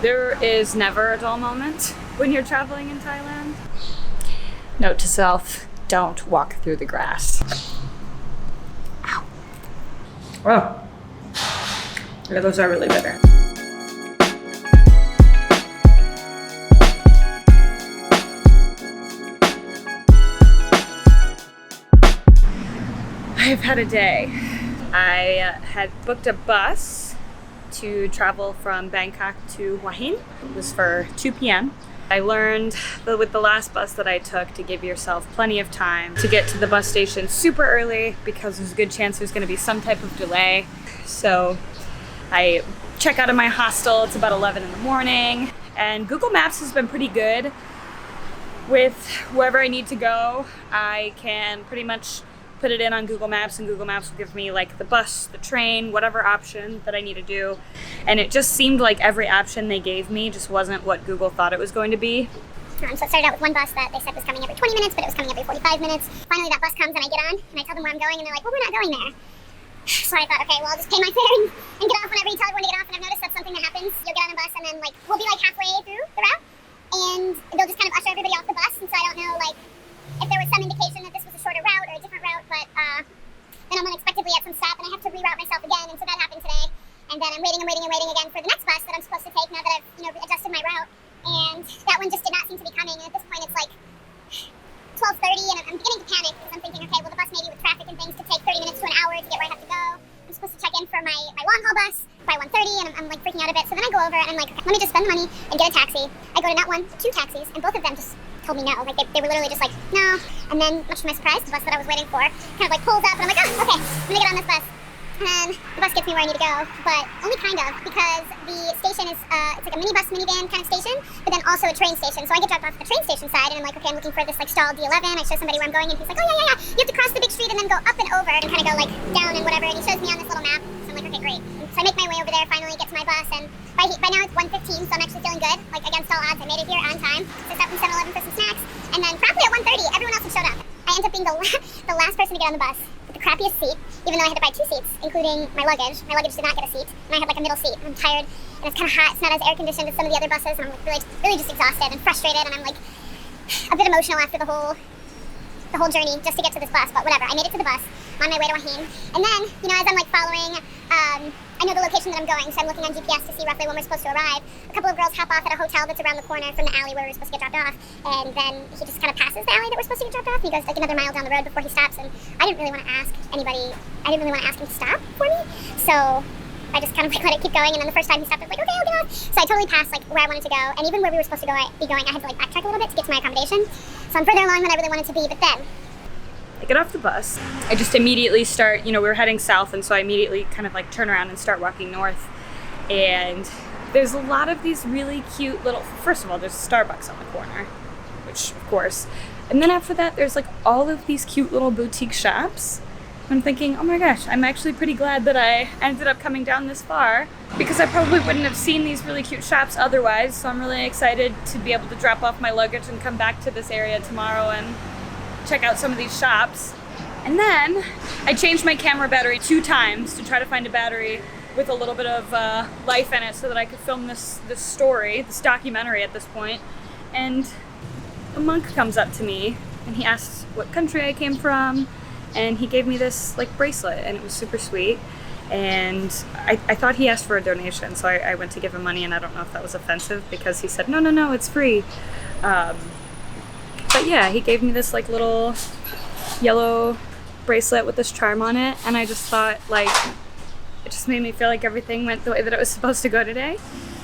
There is never a dull moment when you're traveling in Thailand. Note to self, don't walk through the grass. Ow. Oh. Yeah, those are really bitter. I've had a day. I had booked a bus to travel from Bangkok to Hua Hin. It was for 2 p.m. I learned that with the last bus that I took to give yourself plenty of time to get to the bus station super early because there's a good chance there's going to be some type of delay. So I check out of my hostel, it's about 11 in the morning, and Google Maps has been pretty good with wherever I need to go. I can pretty much put it in on Google Maps, and Google Maps will give me like the bus, the train, whatever option that I need to do. And it just seemed like every option they gave me just wasn't what Google thought it was going to be. So it started out with one bus that they said was coming every 20 minutes, but it was coming every 45 minutes. Finally that bus comes and I get on and I tell them where I'm going and they're like, well, we're not going there. So I thought, okay, well, I'll just pay my fare and get off whenever you tell everyone to get off. And I've noticed that's something that happens. You'll get on a bus and then like we'll be like halfway through the route and they'll just kind of usher everybody off the bus. And so I don't know like if there was some indication that this was a shorter route or a different route, but then I'm unexpectedly at some stop and I have to reroute myself again, and so that happened today. And then I'm waiting again for the next bus that I'm supposed to take now that I've adjusted my route, and that one just did not seem to be coming. And at this point it's like 12:30 and I'm beginning to panic because I'm thinking, okay, well the bus maybe with traffic and things could take 30 minutes to an hour to get where I have to go. I'm supposed to check in for my long haul bus by 1:30 and I'm like freaking out a bit. So then I go over and I'm like, okay, let me just spend the money and get a taxi. I go to not one, but 2 taxis, and both of them just told me no. Like they were literally just like, no. And then, much to my surprise, the bus that I was waiting for kind of like pulls up and I'm like, oh, okay, I'm gonna get on this bus. And the bus gets me where I need to go, but only kind of, because the station is, it's like a minivan kind of station, but then also a train station. So I get dropped off at the train station side and I'm like, okay, I'm looking for this like stall D11. I show somebody where I'm going and he's like, oh yeah, you have to cross the big street and then go up and over and kind of go like down and whatever. And he shows me on this little map. So I'm like, okay, great. So I make my way over there, finally get to my bus, and by now it's 1:15, so I'm actually feeling good. Like against all odds, I made it here on time. So I stopped from 7-Eleven for some snacks, and then promptly at 1:30, everyone else had showed up. I end up being the last person to get on the bus with the crappiest seat, even though I had to buy 2 seats, including my luggage. My luggage did not get a seat, and I had like a middle seat. I'm tired, and it's kind of hot. It's not as air conditioned as some of the other buses, and I'm like really just exhausted and frustrated, and I'm like a bit emotional after the whole journey just to get to this bus. But whatever, I made it to the bus. I'm on my way to Hua Hin, and then as I'm like following, I know the location that I'm going, so I'm looking on GPS to see roughly when we're supposed to arrive. A couple of girls hop off at a hotel that's around the corner from the alley where we're supposed to get dropped off, and then he just kind of passes the alley that we're supposed to get dropped off, and he goes like another mile down the road before he stops, and I didn't really want to ask anybody, I didn't really want to ask him to stop for me, so I just kind of like let it keep going, and then the first time he stopped, I was like, okay, I'll get off. So I totally passed like where I wanted to go, and even where we were supposed to be going, I had to like backtrack a little bit to get to my accommodation, so I'm further along than I really wanted to be, but then I get off the bus. I just immediately start, we were heading south, and so I immediately kind of like turn around and start walking north. And there's a lot of these really cute little, first of all, there's a Starbucks on the corner, which of course, and then after that, there's like all of these cute little boutique shops. I'm thinking, oh my gosh, I'm actually pretty glad that I ended up coming down this far because I probably wouldn't have seen these really cute shops otherwise. So I'm really excited to be able to drop off my luggage and come back to this area tomorrow and check out some of these shops. And then I changed my camera battery 2 times to try to find a battery with a little bit of life in it so that I could film this story, this documentary at this point. And a monk comes up to me and he asks what country I came from, and he gave me this like bracelet, and it was super sweet. And I thought he asked for a donation, so I went to give him money, and I don't know if that was offensive because he said, no, it's free. But yeah, he gave me this like little yellow bracelet with this charm on it, and I just thought like, it just made me feel like everything went the way that it was supposed to go today,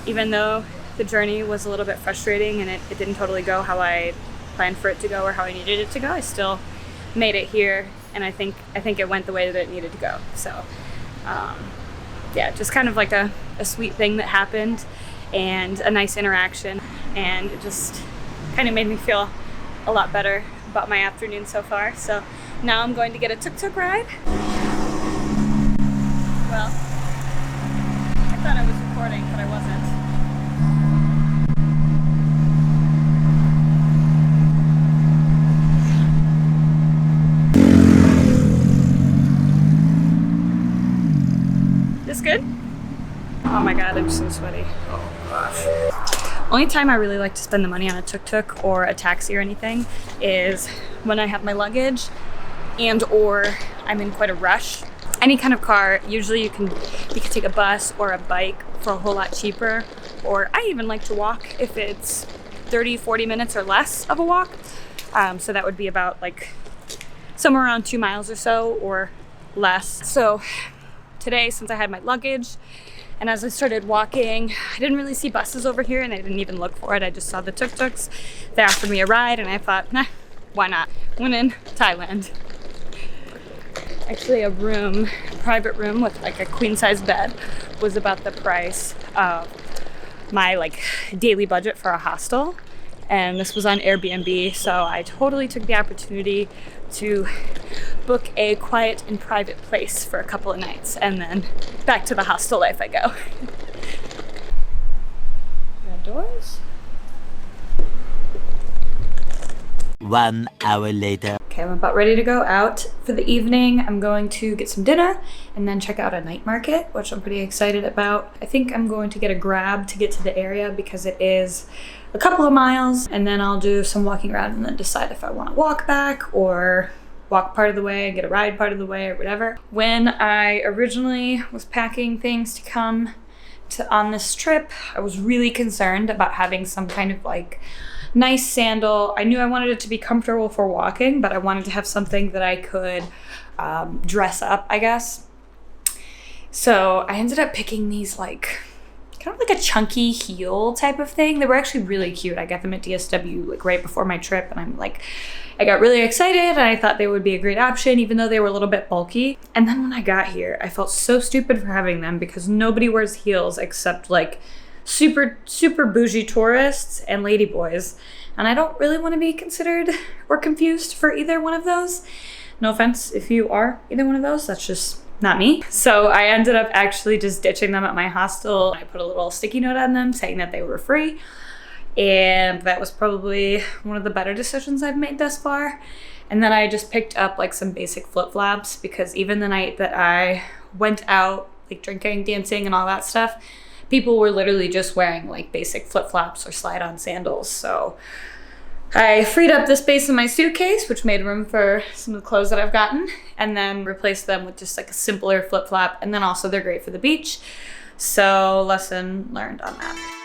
even though the journey was a little bit frustrating and it didn't totally go how I planned for it to go or how I needed it to go. I still made it here, and I think it went the way that it needed to go. So yeah, just kind of like a sweet thing that happened and a nice interaction, and it just kind of made me feel a lot better about my afternoon so far. So now I'm going to get a tuk-tuk ride. Well, I thought I was recording, but I wasn't. This good? Oh my god, I'm so sweaty. Oh gosh. Only time I really like to spend the money on a tuk-tuk or a taxi or anything is when I have my luggage and or I'm in quite a rush. Any kind of car, usually you can take a bus or a bike for a whole lot cheaper, or I even like to walk if it's 30-40 minutes or less of a walk. So that would be about like somewhere around 2 miles or so or less. So today, since I had my luggage and as I started walking, I didn't really see buses over here and I didn't even look for it. I just saw the tuk-tuks. They offered me a ride and I thought, nah, why not? When in Thailand. Actually, a private room with like a queen size bed was about the price of my like daily budget for a hostel. And this was on Airbnb, so I totally took the opportunity to book a quiet and private place for a couple of nights and then back to the hostel life I go. Doors. 1 hour later. Okay, I'm about ready to go out for the evening. I'm going to get some dinner and then check out a night market, which I'm pretty excited about. I think I'm going to get a Grab to get to the area because it is a couple of miles, and then I'll do some walking around and then decide if I want to walk back or walk part of the way and get a ride part of the way or whatever. When I originally was packing things to come on this trip, I was really concerned about having some kind of like nice sandal. I knew I wanted it to be comfortable for walking, but I wanted to have something that I could dress up, I guess. So I ended up picking these like kind of like a chunky heel type of thing. They were actually really cute. I got them at DSW like right before my trip, and I got really excited and I thought they would be a great option, even though they were a little bit bulky. And then when I got here, I felt so stupid for having them because nobody wears heels except like super bougie tourists and ladyboys. And I don't really want to be considered or confused for either one of those. No offense if you are either one of those, that's just not me. So I ended up actually just ditching them at my hostel. I put a little sticky note on them saying that they were free. And that was probably one of the better decisions I've made thus far. And then I just picked up like some basic flip-flops because even the night that I went out, like drinking, dancing, and all that stuff, people were literally just wearing like basic flip-flops or slide-on sandals. So I freed up the space in my suitcase, which made room for some of the clothes that I've gotten, and then replaced them with just like a simpler flip-flop. And then also they're great for the beach. So lesson learned on that.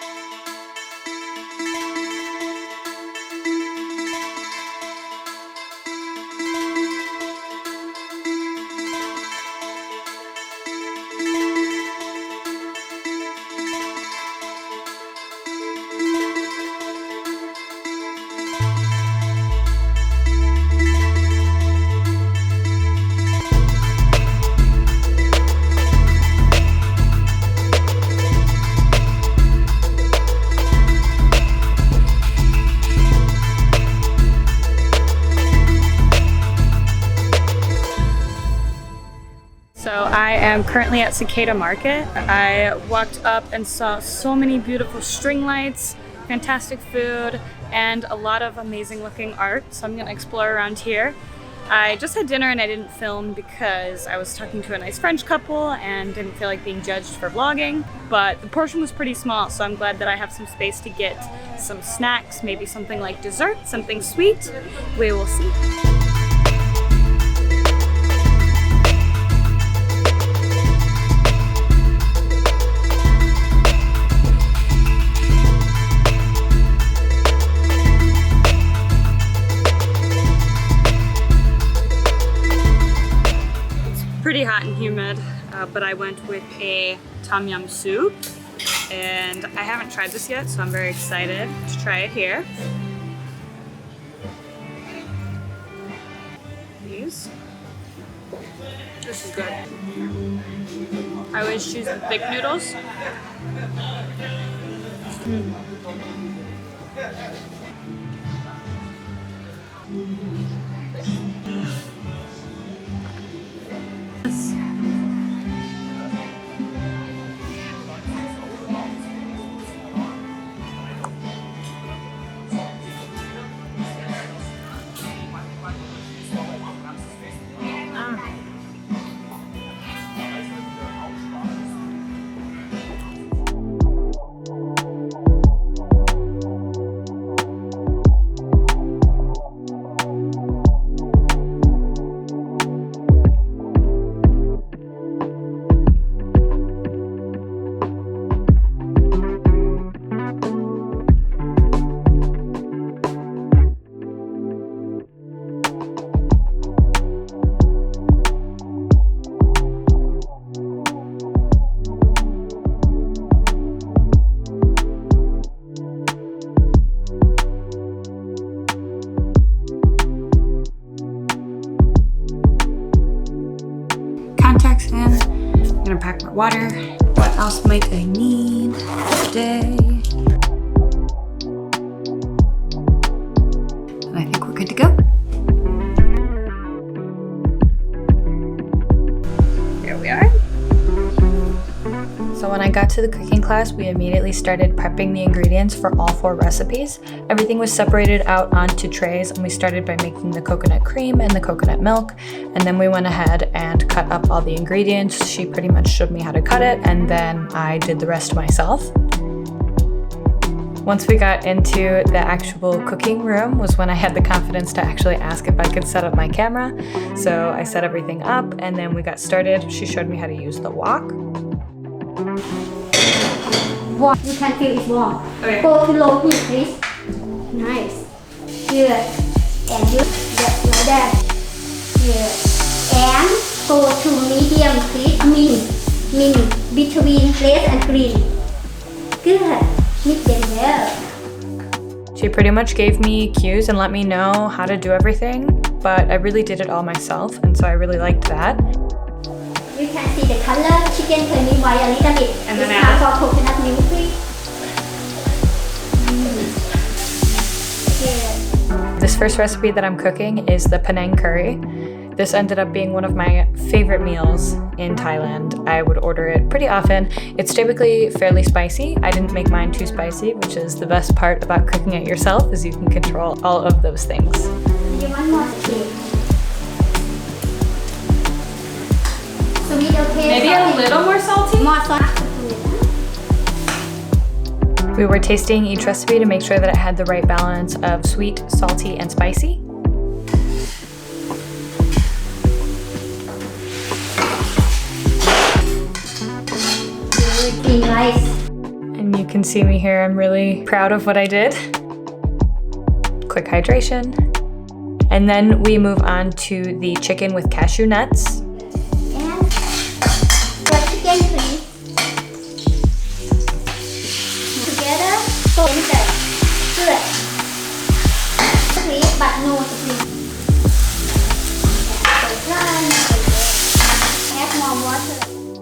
So I am currently at Cicada Market. I walked up and saw so many beautiful string lights, fantastic food, and a lot of amazing looking art. So I'm gonna explore around here. I just had dinner and I didn't film because I was talking to a nice French couple and didn't feel like being judged for vlogging, but the portion was pretty small, so I'm glad that I have some space to get some snacks, maybe something like dessert, something sweet. We will see. Pretty hot and humid, but I went with a tom yum soup, and I haven't tried this yet, so I'm very excited to try it here. These. This is good. I always choose the thick noodles. got water. What else might I need today? And I think we're good to go. Here we are. So when I got to the cooking class, we immediately started prepping the ingredients for all 4 recipes. Everything was separated out onto trays, and we started by making the coconut cream and the coconut milk, and then we went ahead and cut up all the ingredients. She pretty much showed me how to cut it, and then I did the rest myself. Once we got into the actual cooking room was when I had the confidence to actually ask if I could set up my camera. So I set everything up, and then we got started. She showed me how to use the wok. Warm. You can feel it warm. Okay. Go to low heat, please. Nice. Good. And you like that. Good. And go to medium, please. Min. Between red and green. Good. Mix them well. She pretty much gave me cues and let me know how to do everything, but I really did it all myself, and so I really liked that. You can see the color. Chicken turning white a little bit. And then it's time for coconut milk, please. Good. This first recipe that I'm cooking is the Penang curry. This ended up being one of my favorite meals in Thailand. I would order it pretty often. It's typically fairly spicy. I didn't make mine too spicy, which is the best part about cooking it yourself, is you can control all of those things. You want more sweet? Sweet, okay? Maybe a little more salty? More salty. We were tasting each recipe to make sure that it had the right balance of sweet, salty, and spicy. Really nice. And you can see me here. I'm really proud of what I did. Quick hydration. And then we move on to the chicken with cashew nuts. And the chicken, please. Together, go inside. Good. Please, but no please. Add more water.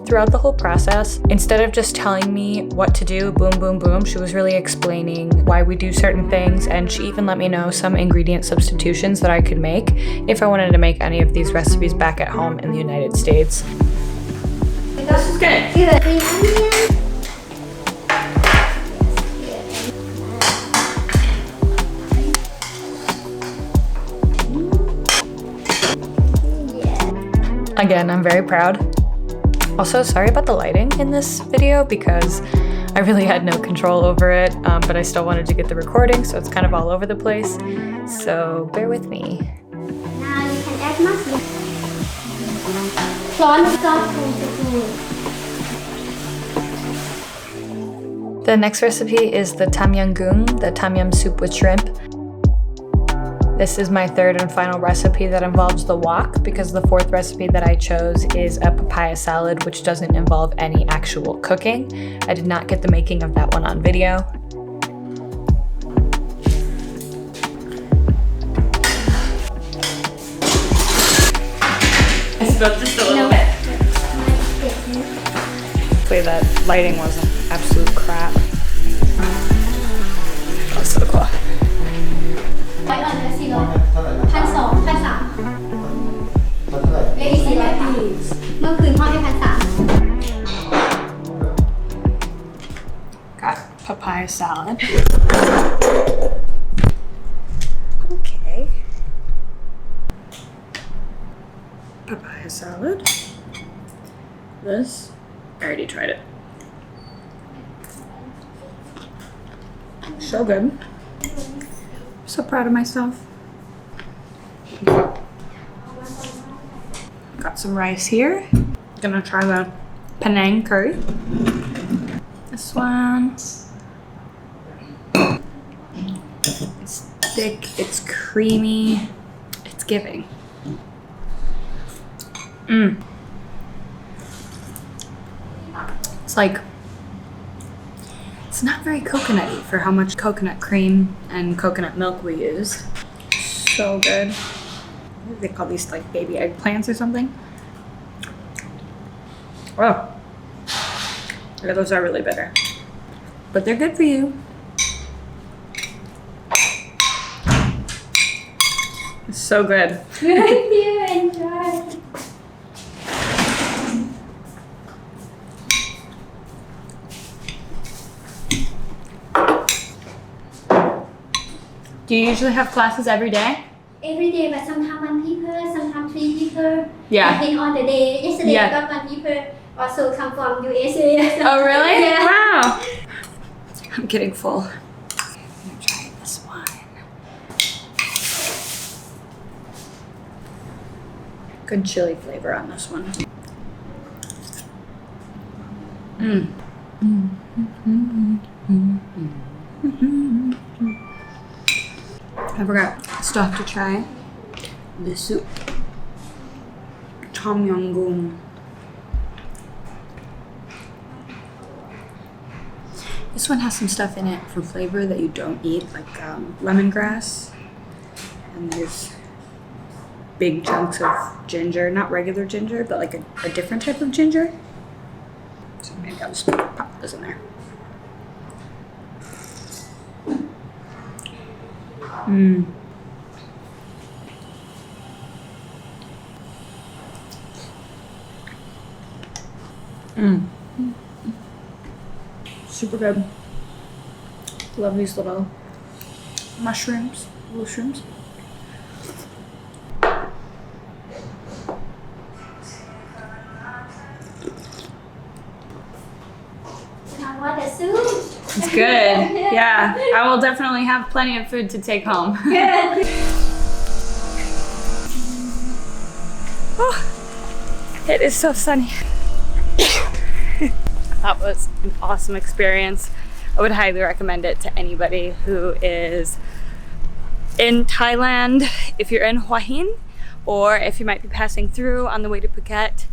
Throughout the whole process, instead of just telling me what to do, boom, boom, boom, she was really explaining why we do certain things, and she even let me know some ingredient substitutions that I could make if I wanted to make any of these recipes back at home in the United States. This is good. Good. Green onion. Again, I'm very proud. Also, sorry about the lighting in this video because I really had no control over it, but I still wanted to get the recording, so it's kind of all over the place. So bear with me. Now you can add mushroom. Prawn sauce to The next recipe is the Tom Yum Goong, the Tom Yum soup with shrimp. This is my third and final recipe that involves the wok, because the fourth recipe that I chose is a papaya salad, which doesn't involve any actual cooking. I did not get the making of that one on video. I spilled just a little bit. Hopefully that lighting wasn't absolute crap. That's so cool. 100 ออนเดอร์ซีโร่1,200 1,300เลข400 บาทเมื่อคืนพ่อให้1,300 Got papaya salad. Okay. Papaya salad. This, I already tried it. So good. So proud of myself. Got some rice here. Gonna try the Penang curry. This one. It's thick, it's creamy, it's giving. It's like, it's not very coconutty for how much coconut cream and coconut milk we use. So good. What do they call these, like baby eggplants or something? Oh, Yeah, those are really bitter. But they're good for you. It's so good. Thank you, enjoy. Do you usually have classes every day? Every day, but sometimes 1 people, sometimes 3 people. Yeah. Depending on the day. Yesterday Yeah. I got 1 people also come from USA. So Oh, really? Yeah. Wow. I'm getting full. I'm gonna try this one. Good chili flavor on this one. I forgot. Still have to try the soup. Tom yum goong. This one has some stuff in it for flavor that you don't eat, like lemongrass. And there's big chunks of ginger, not regular ginger, but like a different type of ginger. So maybe I'll just pop this in there. Super good. Love these little mushrooms, little shrooms. Now what the soup? It's good. Yeah, I will definitely have plenty of food to take home. Good. Oh, it is so sunny. That was an awesome experience. I would highly recommend it to anybody who is in Thailand, if you're in Hua Hin, or if you might be passing through on the way to Phuket.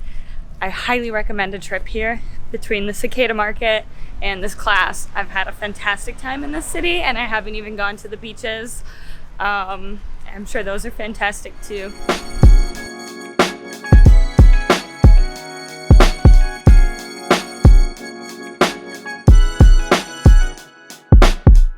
I highly recommend a trip here. Between the Cicada Market and this class, I've had a fantastic time in this city, and I haven't even gone to the beaches. I'm sure those are fantastic too.